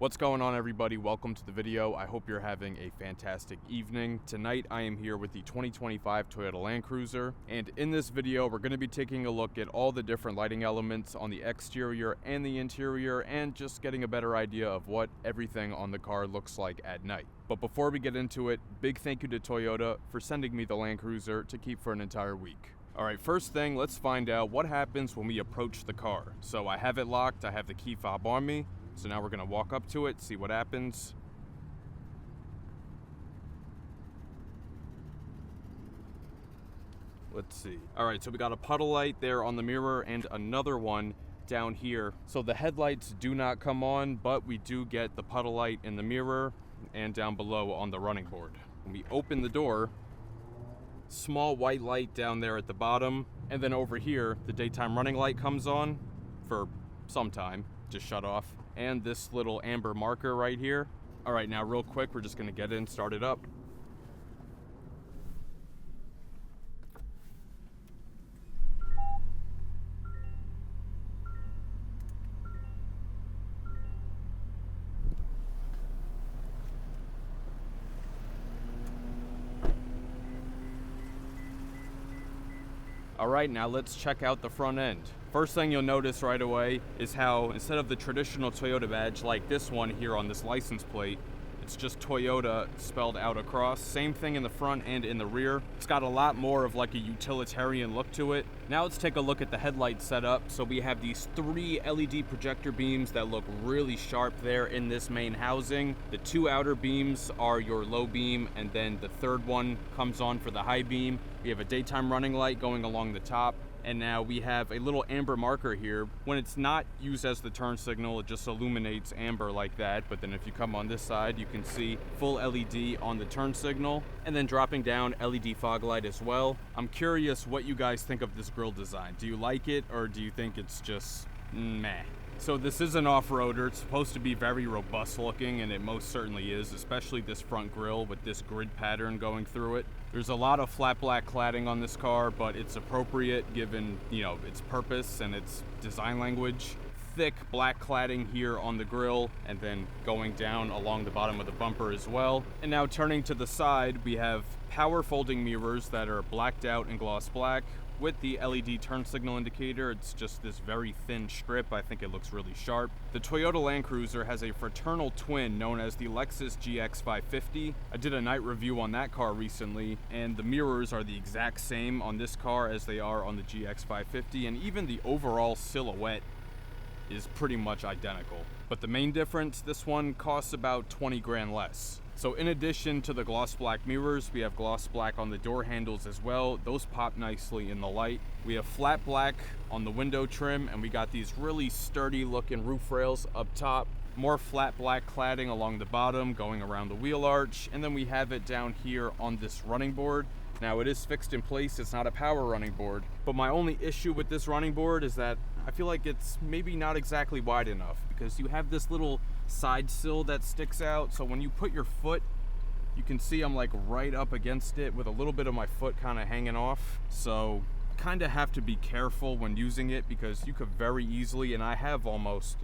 What's going on, everybody? Welcome to the video. I hope you're having a fantastic evening. Tonight I am here with the 2025 Toyota Land Cruiser, and in this video we're going to be taking a look at all the different lighting elements on the exterior and the interior, and just getting a better idea of what everything on the car looks like at night. But before we get into it, big thank you to Toyota for sending me the Land Cruiser to keep for an entire week. Alright, first thing, let's find out what happens when we approach the car. So I have it locked, I have the key fob on me. So now we're going to walk up to it, see what happens. Let's see. Alright, so we got a puddle light there on the mirror and another one down here. So the headlights do not come on, but we do get the puddle light in the mirror and down below on the running board. When we open the door, small white light down there at the bottom, and then over here, the daytime running light comes on for some time, just shut off. And this little amber marker right here. All right, now real quick, we're just gonna get in, start it up. All right, now let's check out the front end. First thing you'll notice right away is how instead of the traditional Toyota badge like this one here on this license plate, it's just Toyota spelled out across. Same thing in the front and in the rear. It's got a lot more of like a utilitarian look to it. Now let's take a look at the headlight setup. So we have these 3 LED projector beams that look really sharp there in this main housing. The 2 outer beams are your low beam, and then the third one comes on for the high beam. We have a daytime running light going along the top. And now we have a little amber marker here. When it's not used as the turn signal, it just illuminates amber like that. But then if you come on this side, you can see full LED on the turn signal, and then dropping down LED fog light as well. I'm curious what you guys think of this grille design. Do you like it, or do you think it's just meh? So this is an off-roader. It's supposed to be very robust looking, and it most certainly is, especially this front grille with this grid pattern going through it. There's a lot of flat black cladding on this car, but it's appropriate given, its purpose and its design language. Thick black cladding here on the grille, and then going down along the bottom of the bumper as well. And now turning to the side, we have power folding mirrors that are blacked out in gloss black. With the LED turn signal indicator, it's just this very thin strip. I think it looks really sharp. The Toyota Land Cruiser has a fraternal twin known as the Lexus GX 550. I did a night review on that car recently, and the mirrors are the exact same on this car as they are on the GX 550, and even the overall silhouette is pretty much identical. But the main difference, this one costs about 20 grand less. So in addition to the gloss black mirrors, we have gloss black on the door handles as well. Those pop nicely in the light. We have flat black on the window trim, and we got these really sturdy looking roof rails up top. More flat black cladding along the bottom going around the wheel arch, and then we have it down here on this running board. Now it is fixed in place, it's not a power running board, but my only issue with this running board is that I feel like it's maybe not exactly wide enough, because you have this little side sill that sticks out, so when you put your foot, you can see I'm like right up against it with a little bit of my foot kind of hanging off. So kind of have to be careful when using it, because you could very easily, and I have almost,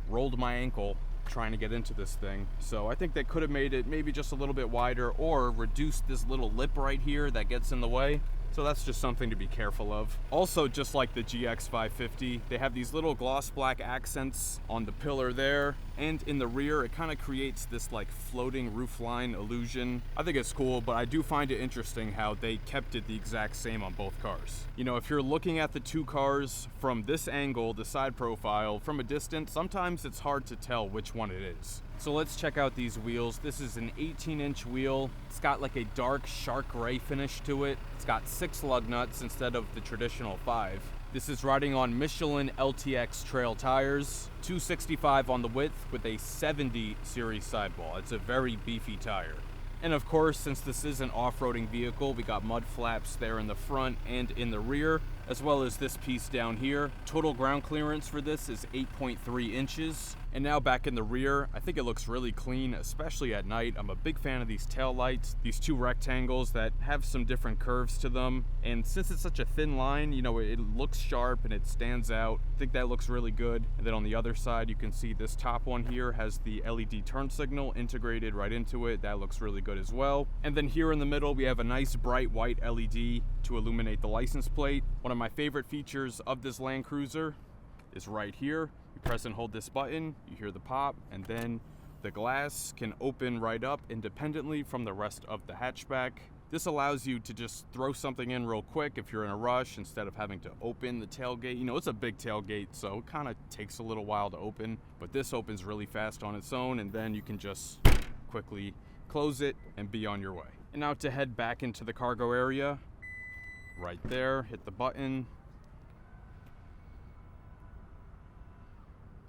rolled my ankle trying to get into this thing. So I think they could have made it maybe just a little bit wider, or reduced this little lip right here that gets in the way. So that's just something to be careful of. Also, just like the GX 550, they have these little gloss black accents on the pillar there, and in the rear it kind of creates this like floating roofline illusion. I think it's cool, but I do find it interesting how they kept it the exact same on both cars. If you're looking at the two cars from this angle, the side profile, from a distance, sometimes it's hard to tell which one it is. So let's check out these wheels. This is an 18-inch wheel. It's got like a dark shark gray finish to it. It's got 6 lug nuts instead of the traditional 5. This is riding on Michelin LTX trail tires, 265 on the width with a 70 series sidewall. It's a very beefy tire. And of course, since this is an off-roading vehicle, we got mud flaps there in the front and in the rear. as well as this piece down here. Total ground clearance for this is 8.3 inches. And now back in the rear, I think it looks really clean, especially at night. I'm a big fan of these tail lights, these two rectangles that have some different curves to them. And since it's such a thin line, you know, it looks sharp and it stands out. I think that looks really good. And then on the other side, you can see this top one here has the LED turn signal integrated right into it. That looks really good as well. And then here in the middle, we have a nice bright white LED to illuminate the license plate. One of my favorite features of this Land Cruiser is right here. You press and hold this button, you hear the pop, and then the glass can open right up independently from the rest of the hatchback. This allows you to just throw something in real quick if you're in a rush instead of having to open the tailgate. You know, it's a big tailgate, so it kind of takes a little while to open, but this opens really fast on its own, and then you can just quickly close it and be on your way. And now to head back into the cargo area, right there, hit the button,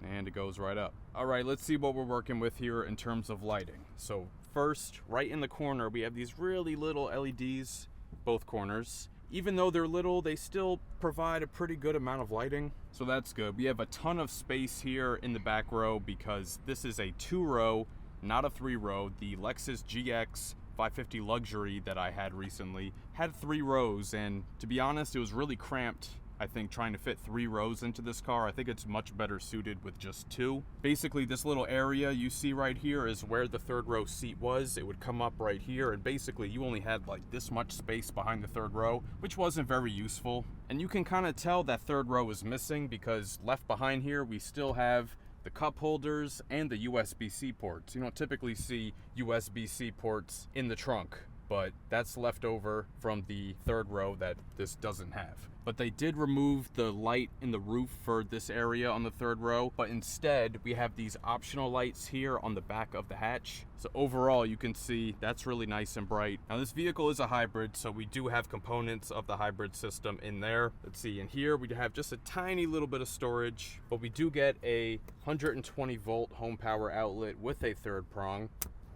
and it goes right up. All right, let's see what we're working with here in terms of lighting. So first, right in the corner, we have these really little LEDs, both corners. Even though they're little, they still provide a pretty good amount of lighting, so that's good. We have a ton of space here in the back row because this is a 2-row, not a 3-row. The Lexus GX 550 Luxury that I had recently had 3 rows, and to be honest, it was really cramped. I think trying to fit 3 rows into this car. I think it's much better suited with just 2. Basically, this little area you see right here is where the 3rd row seat was. It would come up right here, and basically you only had like this much space behind the 3rd row, which wasn't very useful. And you can kind of tell that 3rd row is missing because left behind here we still have the cup holders and the USB-C ports. You don't typically see USB-C ports in the trunk, but that's left over from the 3rd row that this doesn't have. But they did remove the light in the roof for this area on the 3rd row, but instead we have these optional lights here on the back of the hatch. So overall, you can see that's really nice and bright. Now this vehicle is a hybrid, so we do have components of the hybrid system in there. Let's see, in here we have just a tiny little bit of storage, but we do get a 120 volt home power outlet with a 3rd prong.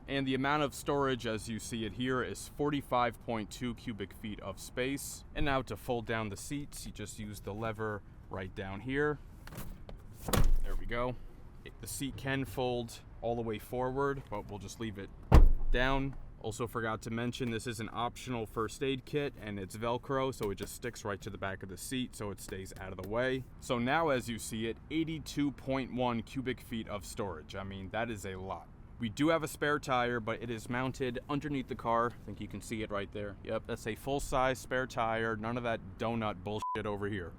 And the amount of storage, as you see it here, is 45.2 cubic feet of space. And now to fold down the seats, you just use the lever right down here. There we go. The seat can fold all the way forward, but we'll just leave it down. Also forgot to mention, this is an optional first aid kit, and it's Velcro, so it just sticks right to the back of the seat so it stays out of the way. So now, as you see it, 82.1 cubic feet of storage. I mean, that is a lot. We do have a spare tire, but it is mounted underneath the car. I think you can see it right there. Yep, that's a full-size spare tire. None of that donut bullshit over here.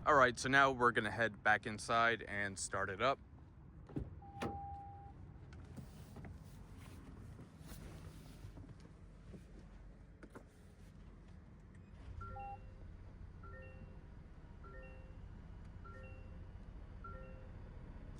All right, so now we're gonna head back inside and start it up.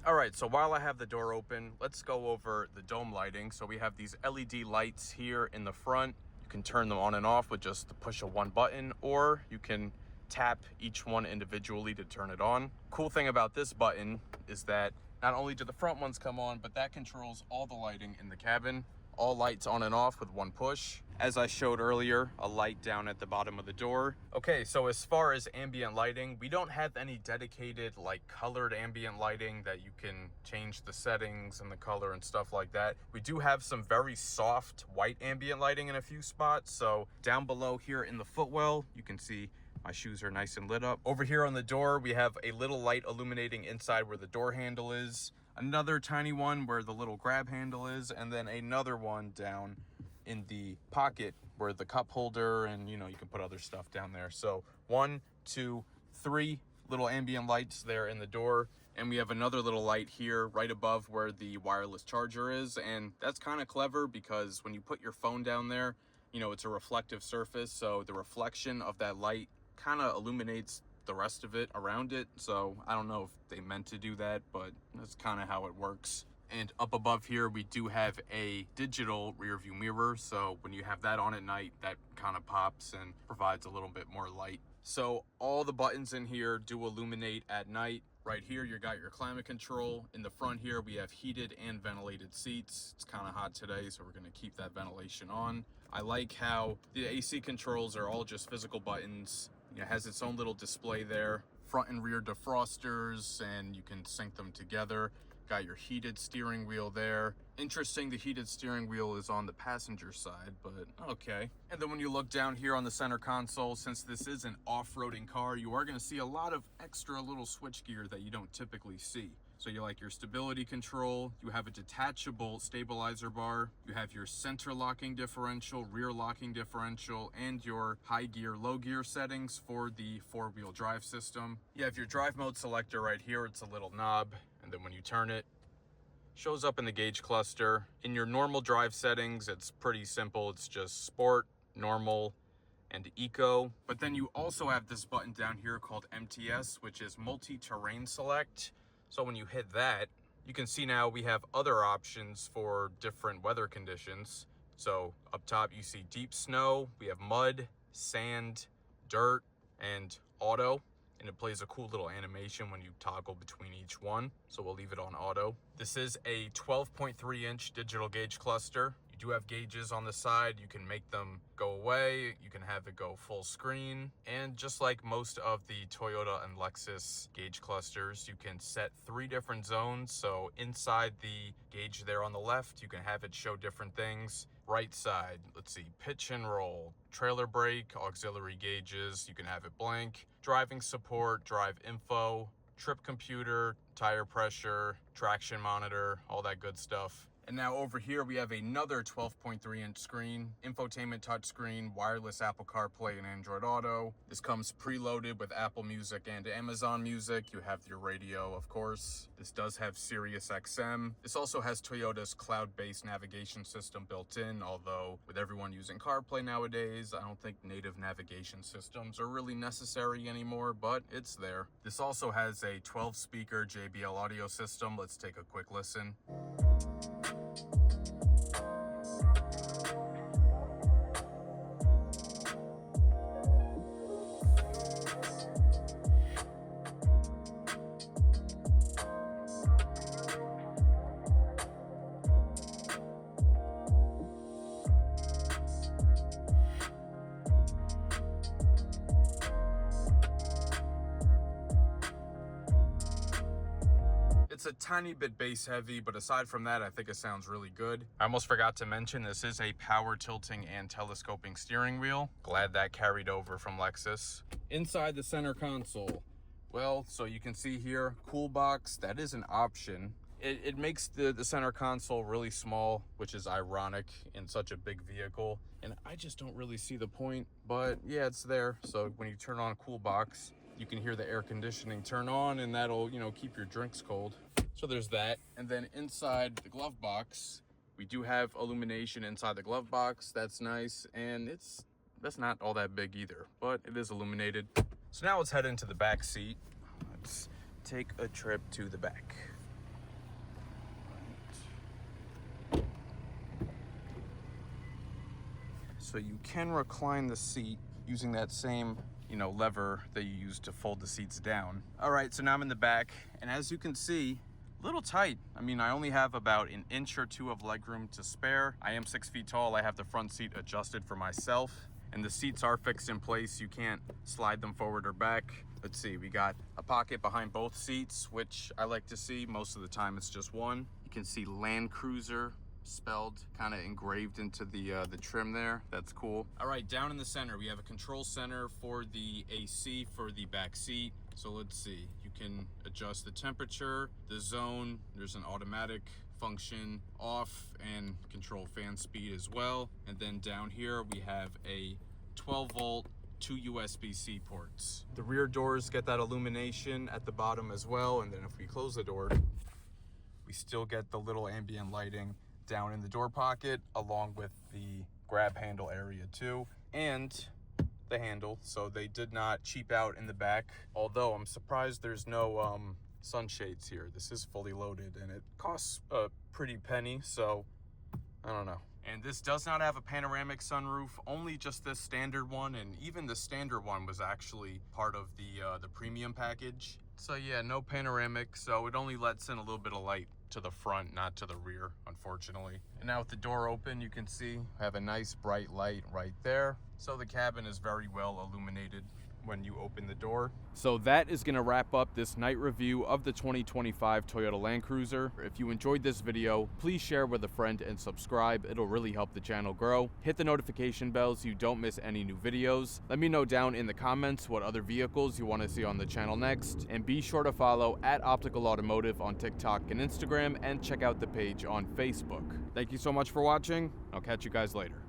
All right, so while I have the door open, let's go over the dome lighting. So we have these LED lights here in the front. You can turn them on and off with just the push of one button, or you can tap each one individually to turn it on. Cool thing about this button is that not only do the front ones come on, but that controls all the lighting in the cabin. All lights on and off with one push. As I showed earlier, a light down at the bottom of the door. Okay, so as far as ambient lighting, we don't have any dedicated like colored ambient lighting that you can change the settings and the color and stuff like that. We do have some very soft white ambient lighting in a few spots. So down below here in the footwell, you can see my shoes are nice and lit up. Over here on the door, we have a little light illuminating inside where the door handle is. Another tiny one where the little grab handle is, and then another one down in the pocket where the cup holder and, you know, you can put other stuff down there. So 1, 2, 3 little ambient lights there in the door. And we have another little light here right above where the wireless charger is. And that's kind of clever because when you put your phone down there, you know, it's a reflective surface. So the reflection of that light kind of illuminates the rest of it around it. So I don't know if they meant to do that, but that's kind of how it works. And up above here, we do have a digital rear view mirror. So when you have that on at night, that kind of pops and provides a little bit more light. So all the buttons in here do illuminate at night. Right here, you got your climate control. In the front here, we have heated and ventilated seats. It's kind of hot today, so we're gonna keep that ventilation on. I like how the AC controls are all just physical buttons. It has its own little display there. Front and rear defrosters, and you can sync them together. Got your heated steering wheel there. Interesting, the heated steering wheel is on the passenger side, but okay. And then when you look down here on the center console, since this is an off-roading car, you are gonna see a lot of extra little switchgear that you don't typically see. So you like your stability control, you have a detachable stabilizer bar, you have your center locking differential, rear locking differential, and your high gear, low gear settings for the 4-wheel drive system. You have your drive mode selector right here. It's a little knob, and then when you turn it, shows up in the gauge cluster. In your normal drive settings, it's pretty simple. It's just sport, normal, and eco. But then you also have this button down here called MTS, which is multi-terrain select. So when you hit that, you can see now we have other options for different weather conditions. So up top, you see deep snow, we have mud, sand, dirt, and auto. And it plays a cool little animation when you toggle between each one. So we'll leave it on auto. This is a 12.3-inch digital gauge cluster. You do have gauges on the side. You can make them go away. You can have it go full screen. And just like most of the Toyota and Lexus gauge clusters, you can set 3 different zones. So inside the gauge there on the left, you can have it show different things. Right side, let's see, pitch and roll, trailer brake, auxiliary gauges, you can have it blank, driving support, drive info, trip computer, tire pressure, traction monitor, all that good stuff. And now over here, we have another 12.3-inch screen, infotainment touchscreen, wireless Apple CarPlay and Android Auto. This comes preloaded with Apple Music and Amazon Music. You have your radio, of course. This does have Sirius XM. This also has Toyota's cloud-based navigation system built in, although with everyone using CarPlay nowadays, I don't think native navigation systems are really necessary anymore, but it's there. This also has a 12-speaker JBL audio system. Let's take a quick listen. It's a tiny bit bass heavy, but aside from that, I think it sounds really good. I almost forgot to mention this is a power tilting and telescoping steering wheel. Glad that carried over from Lexus. Inside the center console, well, so you can see here, cool box, that is an option. It makes the center console really small, which is ironic in such a big vehicle. And I just don't really see the point, but yeah, it's there. So when you turn on cool box, you can hear the air conditioning turn on, and that'll, keep your drinks cold. So there's that. And then inside the glove box, we do have illumination inside the glove box. That's nice. And that's not all that big either, but it is illuminated. So now let's head into the back seat. Let's take a trip to the back. So you can recline the seat using that same lever that you use to fold the seats down. All right, so now I'm in the back, and as you can see, a little tight. I mean, I only have about an inch or 2 of legroom to spare. I am 6 feet tall. I have the front seat adjusted for myself, and the seats are fixed in place. You can't slide them forward or back. Let's see, we got a pocket behind both seats, which I like to see. Most of the time it's just one. You can see Land Cruiser spelled kind of engraved into the trim there. That's cool. All right, down in the center, we have a control center for the AC for the back seat. So let's see, you can adjust the temperature, the zone, there's an automatic function off, and control fan speed as well. And then down here we have a 12 volt, 2 USB-C ports. The rear doors get that illumination at the bottom as well. And then if we close the door, we still get the little ambient lighting down in the door pocket, along with the grab handle area too, and the handle. So they did not cheap out in the back, although I'm surprised there's no sunshades here. This is fully loaded and it costs a pretty penny, so I don't know. And this does not have a panoramic sunroof, only just this standard one, and even the standard one was actually part of the premium package. So yeah, no panoramic, so it only lets in a little bit of light to the front, not to the rear, unfortunately. And now with the door open, you can see I have a nice bright light right there. So the cabin is very well illuminated when you open the door. So that is gonna wrap up this night review of the 2025 Toyota Land Cruiser. If you enjoyed this video, please share with a friend and subscribe. It'll really help the channel grow. Hit the notification bell so you don't miss any new videos. Let me know down in the comments what other vehicles you want to see on the channel next. And be sure to follow @Optical Automotive on TikTok and Instagram, and check out the page on Facebook. Thank you so much for watching. I'll catch you guys later.